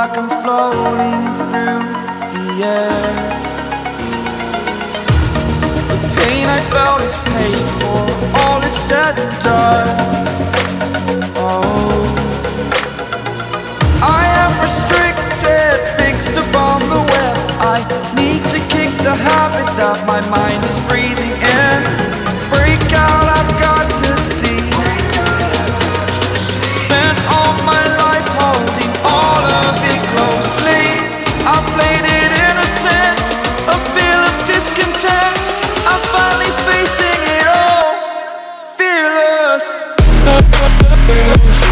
like I'm floating through the air. The pain I felt is paid for, all is said and done. Oh, I am restricted, fixed upon the web. I need to kick the habit that my mind is breathing in. Break out, I've got to see. Spent all my life holding all of it closely. I played it innocent, a feel of discontent. I'm finally facing it all, fearless. Fearless.